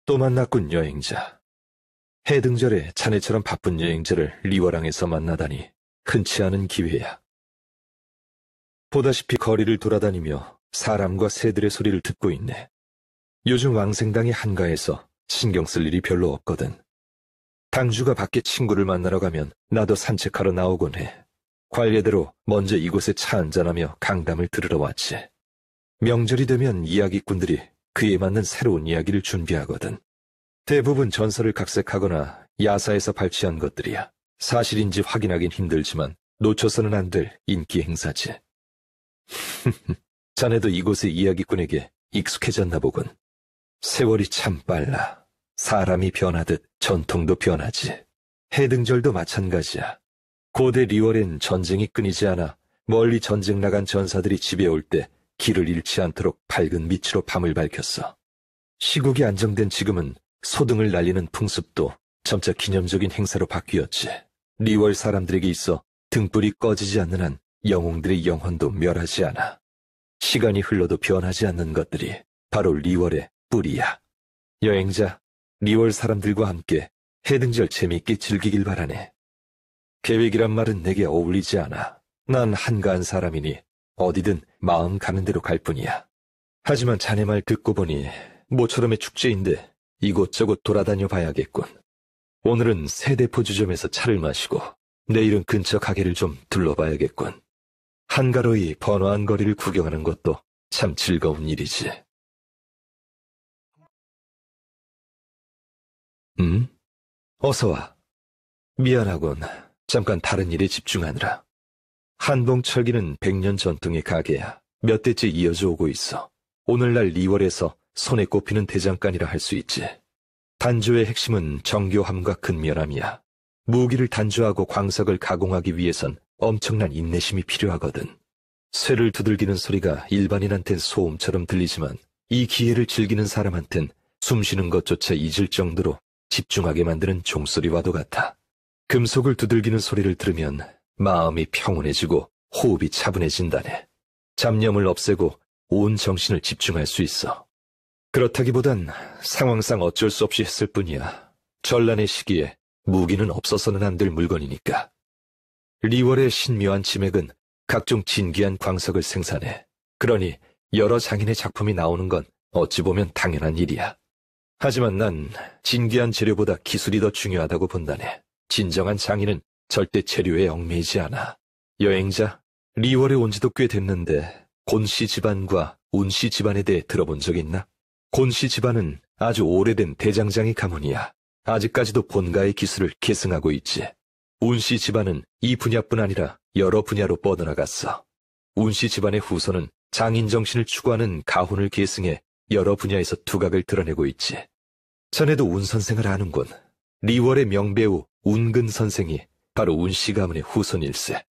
또 만났군, 여행자. 해등절에 자네처럼 바쁜 여행자를 리워랑에서 만나다니 흔치 않은 기회야. 보다시피 거리를 돌아다니며 사람과 새들의 소리를 듣고 있네. 요즘 왕생당의 한가해서 신경 쓸 일이 별로 없거든. 당주가 밖에 친구를 만나러 가면 나도 산책하러 나오곤 해. 관례대로 먼저 이곳에 차 한잔하며 강담을 들으러 왔지. 명절이 되면 이야기꾼들이 그에 맞는 새로운 이야기를 준비하거든. 대부분 전설을 각색하거나 야사에서 발췌한 것들이야. 사실인지 확인하긴 힘들지만 놓쳐서는 안 될 인기 행사지. 자네도 이곳의 이야기꾼에게 익숙해졌나 보군. 세월이 참 빨라. 사람이 변하듯 전통도 변하지. 해등절도 마찬가지야. 고대 리월엔 전쟁이 끊이지 않아 멀리 전쟁 나간 전사들이 집에 올 때 길을 잃지 않도록 밝은 빛으로 밤을 밝혔어. 시국이 안정된 지금은 소등을 날리는 풍습도 점차 기념적인 행사로 바뀌었지. 리월 사람들에게 있어 등불이 꺼지지 않는 한 영웅들의 영혼도 멸하지 않아. 시간이 흘러도 변하지 않는 것들이 바로 리월의 뿌리야. 여행자, 리월 사람들과 함께 해등절 재미있게 즐기길 바라네. 계획이란 말은 내게 어울리지 않아. 난 한가한 사람이니 어디든 마음 가는 대로 갈 뿐이야. 하지만 자네 말 듣고 보니 모처럼의 축제인데 이곳저곳 돌아다녀 봐야겠군. 오늘은 세대포 주점에서 차를 마시고 내일은 근처 가게를 좀 둘러봐야겠군. 한가로이 번화한 거리를 구경하는 것도 참 즐거운 일이지. 어서 와. 미안하군. 잠깐 다른 일에 집중하느라. 한봉철기는 100년 전통의 가게야. 몇 대째 이어져 오고 있어. 오늘날 리월에서 손에 꼽히는 대장간이라 할 수 있지. 단조의 핵심은 정교함과 근면함이야. 무기를 단조하고 광석을 가공하기 위해선 엄청난 인내심이 필요하거든. 쇠를 두들기는 소리가 일반인한텐 소음처럼 들리지만 이 기회를 즐기는 사람한텐 숨쉬는 것조차 잊을 정도로 집중하게 만드는 종소리와도 같아. 금속을 두들기는 소리를 들으면 마음이 평온해지고 호흡이 차분해진다네. 잡념을 없애고 온 정신을 집중할 수 있어. 그렇다기보단 상황상 어쩔 수 없이 했을 뿐이야. 전란의 시기에 무기는 없어서는 안 될 물건이니까. 리월의 신묘한 지맥은 각종 진귀한 광석을 생산해. 그러니 여러 장인의 작품이 나오는 건 어찌 보면 당연한 일이야. 하지만 난 진귀한 재료보다 기술이 더 중요하다고 본다네. 진정한 장인은 절대 재료에 얽매이지 않아. 여행자, 리월에 온 지도 꽤 됐는데 곤씨 집안과 운씨 집안에 대해 들어본 적 있나? 곤씨 집안은 아주 오래된 대장장이 가문이야. 아직까지도 본가의 기술을 계승하고 있지. 운씨 집안은 이 분야뿐 아니라 여러 분야로 뻗어나갔어. 운씨 집안의 후손은 장인 정신을 추구하는 가훈을 계승해 여러 분야에서 두각을 드러내고 있지. 자네도 운 선생을 아는군. 리월의 명배우 운근 선생이 바로 운씨 가문의 후손일세.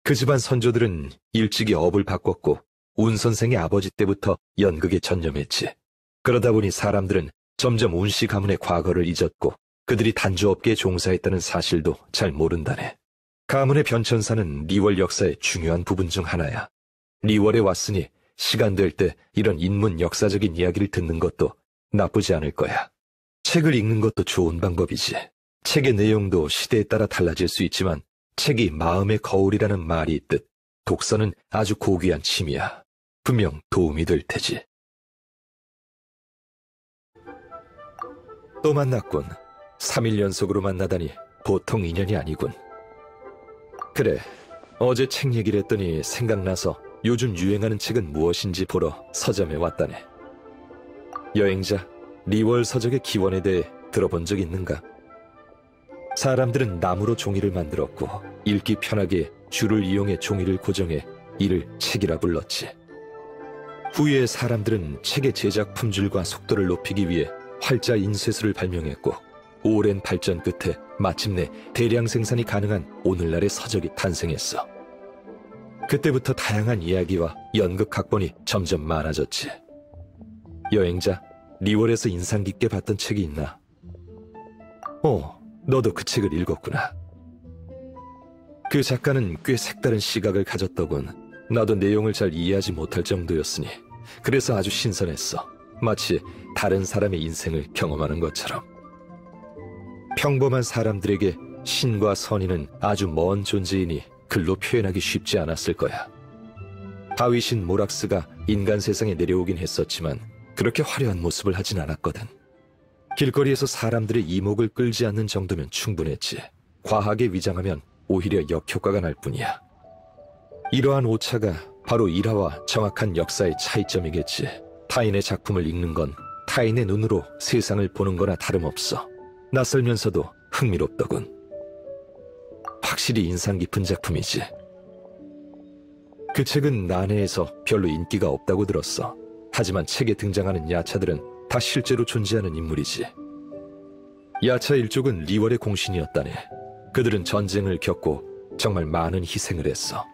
그 집안 선조들은 일찍이 업을 바꿨고 운 선생의 아버지 때부터 연극에 전념했지. 그러다 보니 사람들은 점점 운씨 가문의 과거를 잊었고 그들이 단조업계에 종사했다는 사실도 잘 모른다네. 가문의 변천사는 리월 역사의 중요한 부분 중 하나야. 리월에 왔으니 시간 될 때 이런 인문 역사적인 이야기를 듣는 것도 나쁘지 않을 거야. 책을 읽는 것도 좋은 방법이지. 책의 내용도 시대에 따라 달라질 수 있지만 책이 마음의 거울이라는 말이 있듯 독서는 아주 고귀한 취미야. 분명 도움이 될 테지. 또 만났군. 3일 연속으로 만나다니 보통 인연이 아니군. 그래, 어제 책 얘기를 했더니 생각나서 요즘 유행하는 책은 무엇인지 보러 서점에 왔다네. 여행자, 리월 서적의 기원에 대해 들어본 적 있는가? 사람들은 나무로 종이를 만들었고 읽기 편하게 줄을 이용해 종이를 고정해 이를 책이라 불렀지. 후에 사람들은 책의 제작 품질과 속도를 높이기 위해 활자 인쇄술을 발명했고 오랜 발전 끝에 마침내 대량 생산이 가능한 오늘날의 서적이 탄생했어. 그때부터 다양한 이야기와 연극 각본이 점점 많아졌지. 여행자, 리월에서 인상 깊게 봤던 책이 있나? 너도 그 책을 읽었구나. 그 작가는 꽤 색다른 시각을 가졌더군. 나도 내용을 잘 이해하지 못할 정도였으니 그래서 아주 신선했어. 마치 다른 사람의 인생을 경험하는 것처럼. 평범한 사람들에게 신과 선인은 아주 먼 존재이니 글로 표현하기 쉽지 않았을 거야. 바위신 모락스가 인간 세상에 내려오긴 했었지만 그렇게 화려한 모습을 하진 않았거든. 길거리에서 사람들의 이목을 끌지 않는 정도면 충분했지. 과하게 위장하면 오히려 역효과가 날 뿐이야. 이러한 오차가 바로 일화와 정확한 역사의 차이점이겠지. 타인의 작품을 읽는 건 타인의 눈으로 세상을 보는 거나 다름없어. 낯설면서도 흥미롭더군. 확실히 인상 깊은 작품이지. 그 책은 난해해서 별로 인기가 없다고 들었어. 하지만 책에 등장하는 야차들은 다 실제로 존재하는 인물이지. 야차 일족은 리월의 공신이었다네. 그들은 전쟁을 겪고 정말 많은 희생을 했어.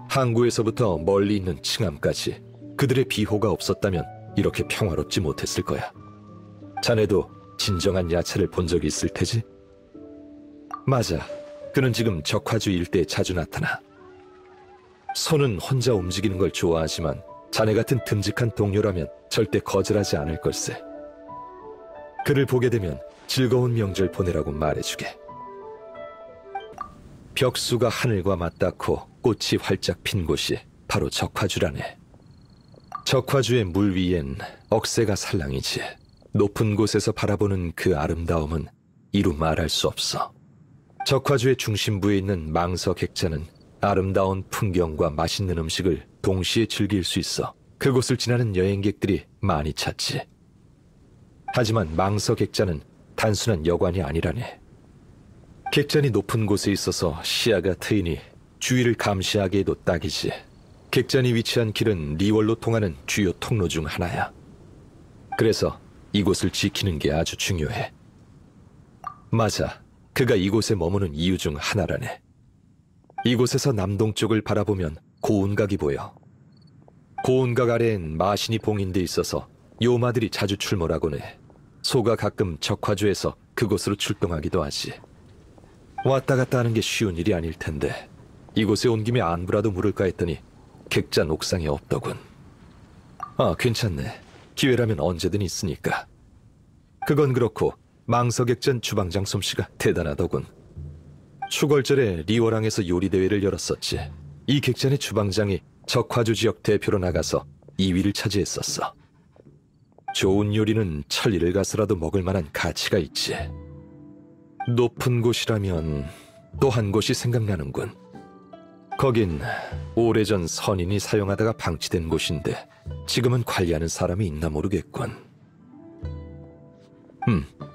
항구에서부터 멀리 있는 칭암까지 그들의 비호가 없었다면 이렇게 평화롭지 못했을 거야. 자네도 진정한 야차를 본 적이 있을 테지? 맞아. 그는 지금 적화주 일대에 자주 나타나. 손은 혼자 움직이는 걸 좋아하지만 자네 같은 듬직한 동료라면 절대 거절하지 않을 걸세. 그를 보게 되면 즐거운 명절 보내라고 말해주게. 벽수가 하늘과 맞닿고 꽃이 활짝 핀 곳이 바로 적화주라네. 적화주의 물 위엔 억새가 살랑이지. 높은 곳에서 바라보는 그 아름다움은 이루 말할 수 없어. 적화주의 중심부에 있는 망서 객자는 아름다운 풍경과 맛있는 음식을 동시에 즐길 수 있어 그곳을 지나는 여행객들이 많이 찾지. 하지만 망서 객자는 단순한 여관이 아니라네. 객잔이 높은 곳에 있어서 시야가 트이니 주위를 감시하게 해도 딱이지. 객잔이 위치한 길은 리월로 통하는 주요 통로 중 하나야. 그래서 이곳을 지키는 게 아주 중요해. 맞아. 그가 이곳에 머무는 이유 중 하나라네. 이곳에서 남동쪽을 바라보면 고운각이 보여. 고운각 아래엔 마신이 봉인돼 있어서 요마들이 자주 출몰하곤 해. 소가 가끔 적화주에서 그곳으로 출동하기도 하지. 왔다 갔다 하는 게 쉬운 일이 아닐 텐데 이곳에 온 김에 안부라도 물을까 했더니 객잔 옥상에 없더군. 아, 괜찮네. 기회라면 언제든 있으니까. 그건 그렇고 망서객잔 주방장 솜씨가 대단하더군. 추걸절에 리워랑에서 요리대회를 열었었지. 이 객잔의 주방장이 적화주 지역 대표로 나가서 2위를 차지했었어. 좋은 요리는 천리를 가서라도 먹을 만한 가치가 있지. 높은 곳이라면 또 한 곳이 생각나는군. 거긴 오래전 선인이 사용하다가 방치된 곳인데 지금은 관리하는 사람이 있나 모르겠군.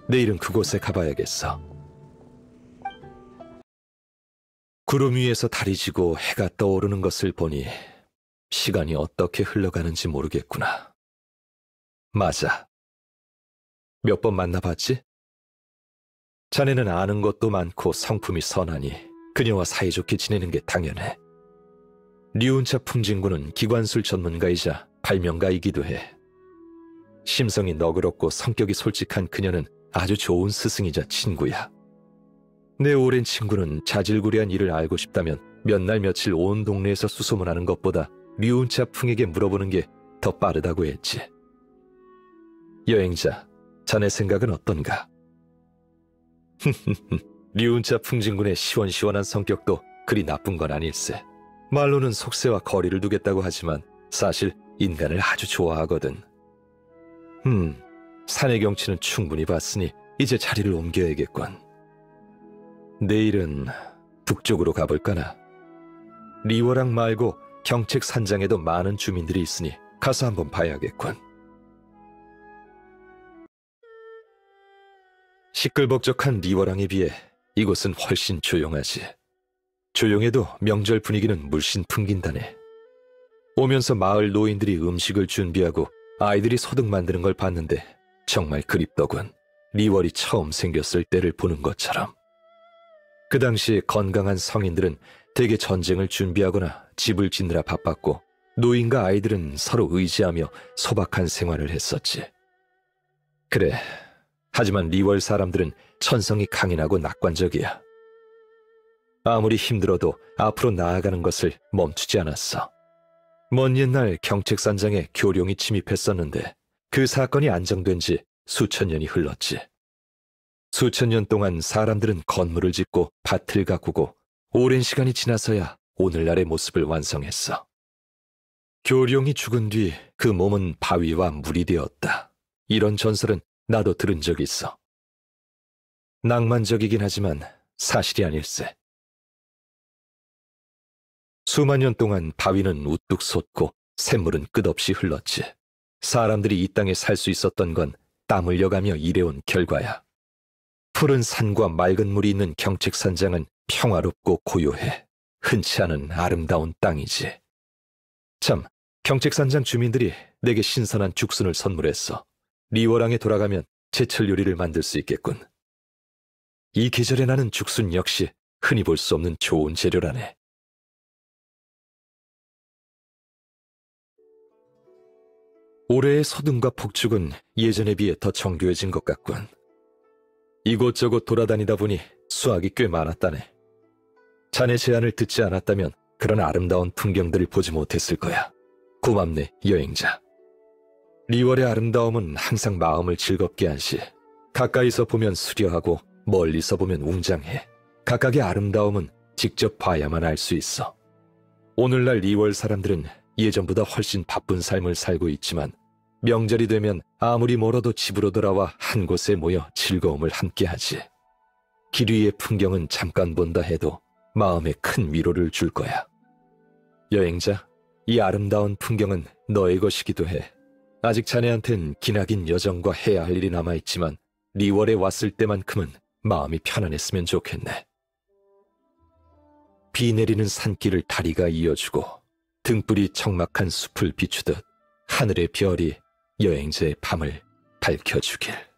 내일은 그곳에 가봐야겠어. 구름 위에서 달이 지고 해가 떠오르는 것을 보니 시간이 어떻게 흘러가는지 모르겠구나. 맞아. 몇 번 만나봤지? 자네는 아는 것도 많고 성품이 선하니 그녀와 사이좋게 지내는 게 당연해. 류운차 풍진군은 기관술 전문가이자 발명가이기도 해. 심성이 너그럽고 성격이 솔직한 그녀는 아주 좋은 스승이자 친구야. 내 오랜 친구는 자질구레한 일을 알고 싶다면 몇 날 며칠 온 동네에서 수소문하는 것보다 류운차 풍에게 물어보는 게 더 빠르다고 했지. 여행자, 자네 생각은 어떤가? 류운차 풍진군의 시원시원한 성격도 그리 나쁜 건 아닐세. 말로는 속세와 거리를 두겠다고 하지만 사실 인간을 아주 좋아하거든. 산의 경치는 충분히 봤으니 이제 자리를 옮겨야겠군. 내일은 북쪽으로 가볼까나. 리워랑 말고 경책 산장에도 많은 주민들이 있으니 가서 한번 봐야겠군. 시끌벅적한 리워랑에 비해 이곳은 훨씬 조용하지. 조용해도 명절 분위기는 물씬 풍긴다네. 오면서 마을 노인들이 음식을 준비하고 아이들이 소득 만드는 걸 봤는데 정말 그립더군. 리월이 처음 생겼을 때를 보는 것처럼. 그 당시 건강한 성인들은 대개 전쟁을 준비하거나 집을 짓느라 바빴고 노인과 아이들은 서로 의지하며 소박한 생활을 했었지. 그래, 하지만 리월 사람들은 천성이 강인하고 낙관적이야. 아무리 힘들어도 앞으로 나아가는 것을 멈추지 않았어. 먼 옛날 경책산장에 교룡이 침입했었는데 그 사건이 안정된 지 수천 년이 흘렀지. 수천 년 동안 사람들은 건물을 짓고 밭을 가꾸고 오랜 시간이 지나서야 오늘날의 모습을 완성했어. 교룡이 죽은 뒤 그 몸은 바위와 물이 되었다. 이런 전설은 나도 들은 적이 있어. 낭만적이긴 하지만 사실이 아닐세. 수만 년 동안 바위는 우뚝 솟고 샘물은 끝없이 흘렀지. 사람들이 이 땅에 살 수 있었던 건 땀 흘려가며 일해온 결과야. 푸른 산과 맑은 물이 있는 경책산장은 평화롭고 고요해 흔치 않은 아름다운 땅이지. 참, 경책산장 주민들이 내게 신선한 죽순을 선물했어. 리워랑에 돌아가면 제철 요리를 만들 수 있겠군. 이 계절에 나는 죽순 역시 흔히 볼 수 없는 좋은 재료라네. 올해의 소등과 폭죽은 예전에 비해 더 정교해진 것 같군. 이곳저곳 돌아다니다 보니 수확이 꽤 많았다네. 자네 제안을 듣지 않았다면 그런 아름다운 풍경들을 보지 못했을 거야. 고맙네, 여행자. 리월의 아름다움은 항상 마음을 즐겁게 하시. 가까이서 보면 수려하고 멀리서 보면 웅장해. 각각의 아름다움은 직접 봐야만 알 수 있어. 오늘날 리월 사람들은 예전보다 훨씬 바쁜 삶을 살고 있지만 명절이 되면 아무리 멀어도 집으로 돌아와 한 곳에 모여 즐거움을 함께하지. 길 위의 풍경은 잠깐 본다 해도 마음에 큰 위로를 줄 거야. 여행자, 이 아름다운 풍경은 너의 것이기도 해. 아직 자네한텐 기나긴 여정과 해야 할 일이 남아있지만 리월에 왔을 때만큼은 마음이 편안했으면 좋겠네. 비 내리는 산길을 다리가 이어주고 등불이 적막한 숲을 비추듯 하늘의 별이 여행자의 밤을 밝혀주길.